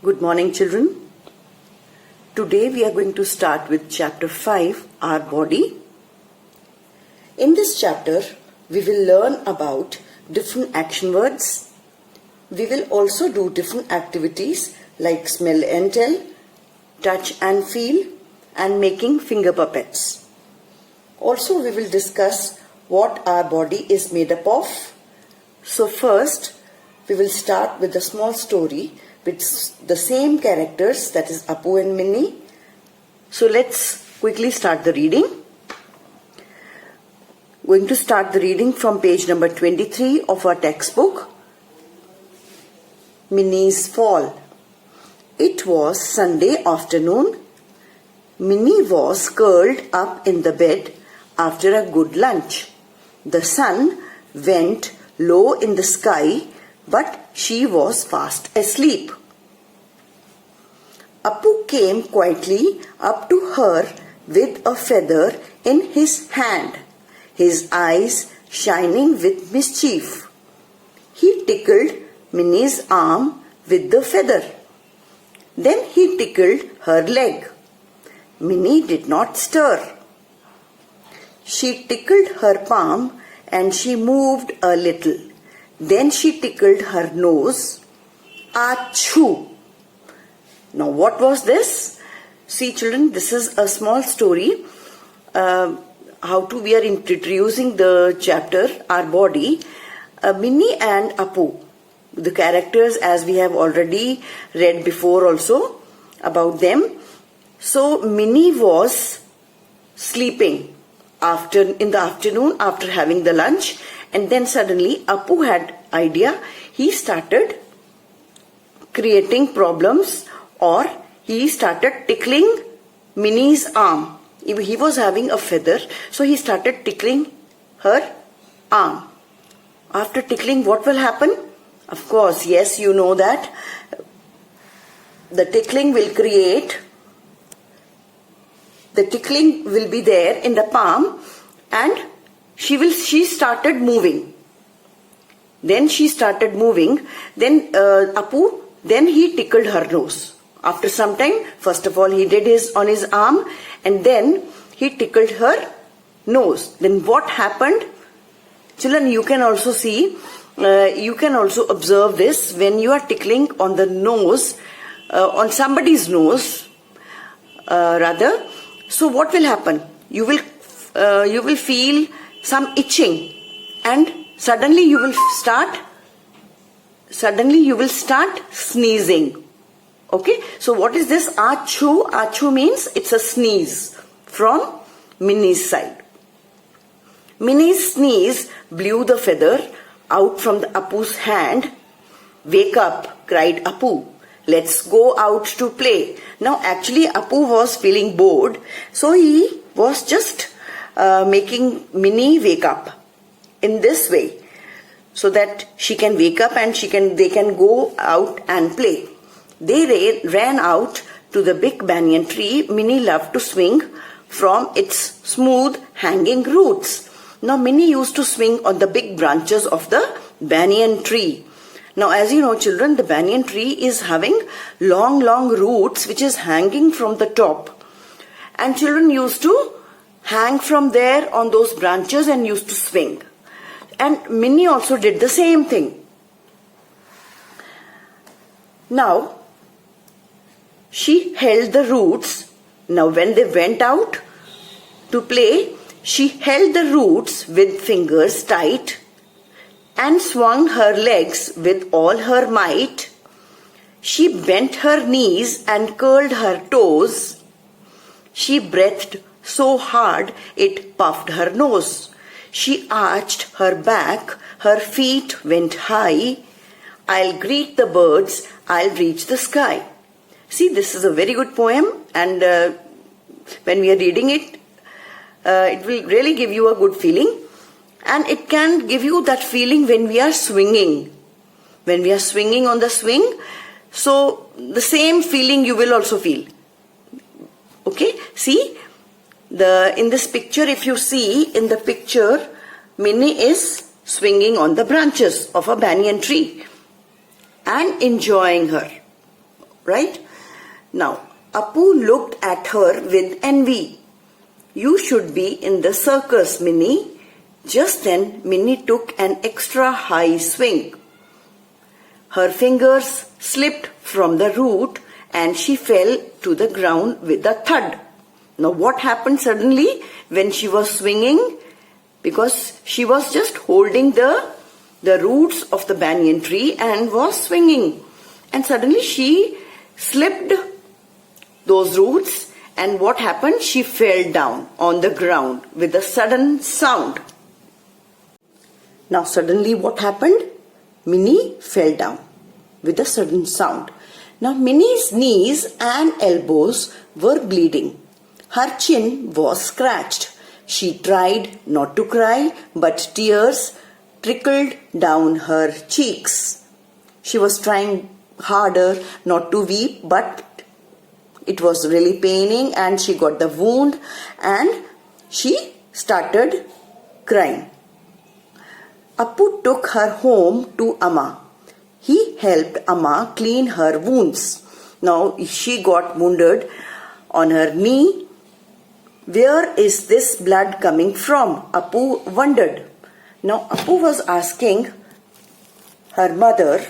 Good morning, children. Today we are going to start with chapter 5, Our Body. In this chapter, we will learn about different action words. We will also do different activities like smell and tell, touch and feel, and making finger puppets. Also, we will discuss what our body is made up of. So first, we will start with a small story with the same characters, that is Apu and Minnie. So let's quickly start the reading. Going to start the reading from page number 23 of our textbook, Minnie's Fall. It was Sunday afternoon. Minnie was curled up in the bed after a good lunch. The sun went low in the sky, but she was fast asleep. Apu came quietly up to her with a feather in his hand, his eyes shining with mischief. He tickled Minnie's arm with the feather. Then he tickled her leg. Minnie did not stir. She tickled her palm and she moved a little. Then she tickled her nose. Achoo! Now what was this? See children, this is a small story. We are introducing the chapter, Our Body. Minnie and Apu, the characters as we have already read before also about them. So Minnie was sleeping in the afternoon after having the lunch, and then suddenly Apu had idea. He started creating problems, or he started tickling Minnie's arm. He was having a feather, so he started tickling her arm. After tickling, what will happen? Of course, yes, you know that the tickling will be there in the palm, and she started moving. Then she started moving. Then Apu, then he tickled her nose. After some time, first of all he did on his arm, and then he tickled her nose. Then what happened? Children, you can also see, you can also observe this when you are tickling on the nose, on somebody's nose, rather. So what will happen? You will feel some itching, and suddenly you will start sneezing. Okay, so what is this? Achoo. Achoo means it's a sneeze from Minnie's side. Minnie's sneeze blew the feather out from the Apu's hand. Wake up, cried Apu. Let's go out to play. Now actually Apu was feeling bored, so he was just making Minnie wake up in this way, so that she can wake up and they can go out and play. They ran out to the big banyan tree Minnie loved to swing from its smooth hanging roots. Now Minnie used to swing on the big branches of the banyan tree. Now as you know children, the banyan tree is having long roots which is hanging from the top. And children used to hang from there on those branches and used to swing. And Minnie also did the same thing. Now she held the roots. Now when they went out to play, she held the roots with fingers tight and swung her legs with all her might. She bent her knees and curled her toes. She breathed so hard it puffed her nose. She arched her back, her feet went high. I'll greet the birds, I'll reach the sky. See, this is a very good poem, and when we are reading it, it will really give you a good feeling. And it can give you that feeling when we are swinging. When we are swinging on the swing, so the same feeling you will also feel. Okay, see, in this picture, if you see in the picture, Minnie is swinging on the branches of a banyan tree and enjoying her. right? Now, Apu looked at her with envy. You should be in the circus, Minnie. Just then, Minnie took an extra high swing. Her fingers slipped from the root and she fell to the ground with a thud. Now, what happened suddenly when she was swinging? Because she was just holding the roots of the banyan tree and was swinging. And suddenly she slipped those roots, and what happened? She fell down on the ground with a sudden sound. Now suddenly what happened? Minnie fell down with a sudden sound. Now Minnie's knees and elbows were bleeding. Her chin was scratched. She tried not to cry, but tears trickled down her cheeks. She was trying harder not to weep, but it was really paining and she got the wound and she started crying. Apu took her home to Amma. He helped Amma clean her wounds. Now she got wounded on her knee. Where is this blood coming from? Apu wondered. Now Apu was asking her mother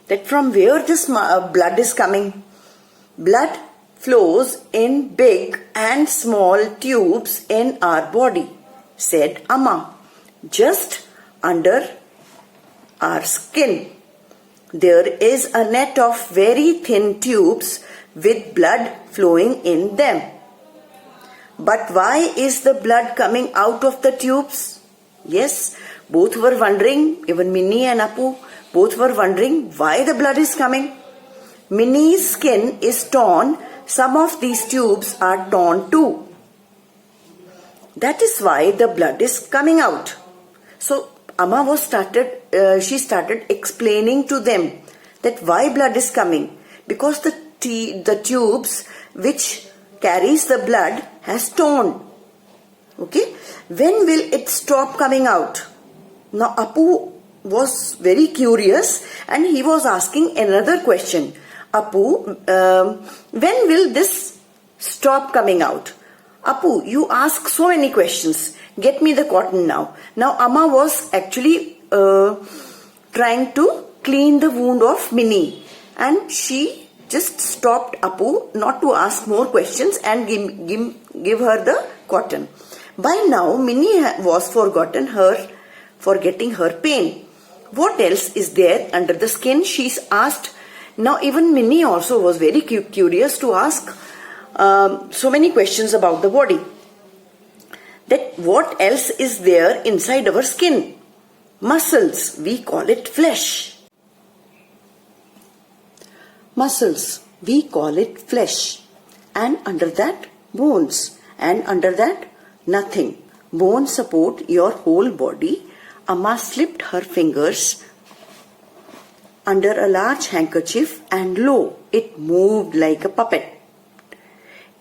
that from where this blood is coming. Blood flows in big and small tubes in our body, said Amma, just under our skin. There is a net of very thin tubes with blood flowing in them. But why is the blood coming out of the tubes? Yes, both were wondering, even Minnie and Apu, both were wondering why the blood is coming. Minnie's skin is torn. Some of these tubes are torn too. That is why the blood is coming out. So Amma started explaining to them that why blood is coming. Because the tubes which carries the blood has torn. Okay? When will it stop coming out? Now Apu was very curious and he was asking another question. Apu, when will this stop coming out? Apu, you ask so many questions. Get me the cotton now. Now Amma was actually trying to clean the wound of Minnie. And she just stopped Apu not to ask more questions and give her the cotton. By now, Minnie was forgetting her pain. What else is there under the skin? She's asked. Now even Minnie also was very curious to ask so many questions about the body. That what else is there inside our skin? Muscles, we call it flesh. Muscles, we call it flesh. And under that, bones. And under that, nothing. Bones support your whole body. Amma slipped her fingers under a large handkerchief and lo, it moved like a puppet.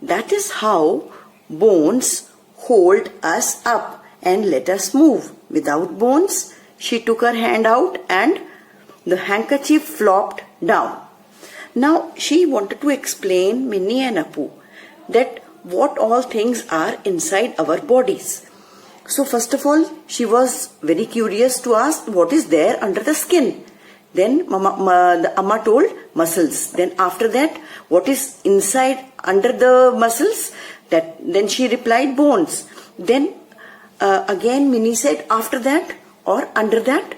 That is how bones hold us up and let us move. Without bones, she took her hand out and the handkerchief flopped down. Now she wanted to explain Minnie and Apu that what all things are inside our bodies. So first of all, she was very curious to ask what is there under the skin. Then Amma told muscles. Then after that, what is inside under the muscles? Then she replied bones. Then again Minnie said after that or under that.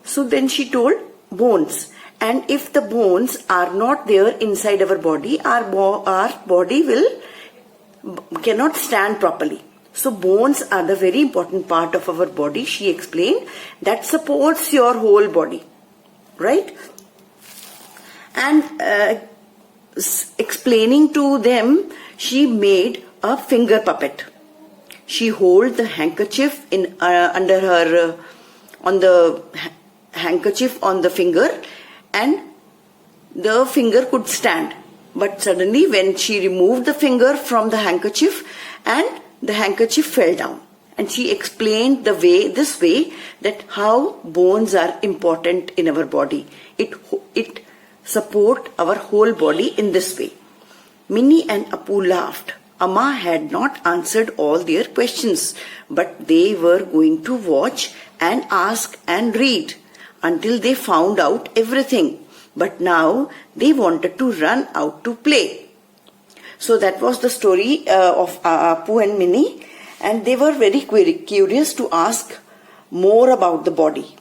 So then she told bones. And if the bones are not there inside our body, our body cannot stand properly. So bones are the very important part of our body, she explained, that supports your whole body. Right? And explaining to them, she made a finger puppet. She held the handkerchief under her, on the handkerchief on the finger, and the finger could stand. But suddenly when she removed the finger from the handkerchief, and the handkerchief fell down. And she explained this way that how bones are important in our body. It support our whole body in this way. Minnie and Apu laughed. Amma had not answered all their questions, but they were going to watch and ask and read until they found out everything. But now they wanted to run out to play. So that was the story of Apu and Minnie, and they were very curious to ask more about the body.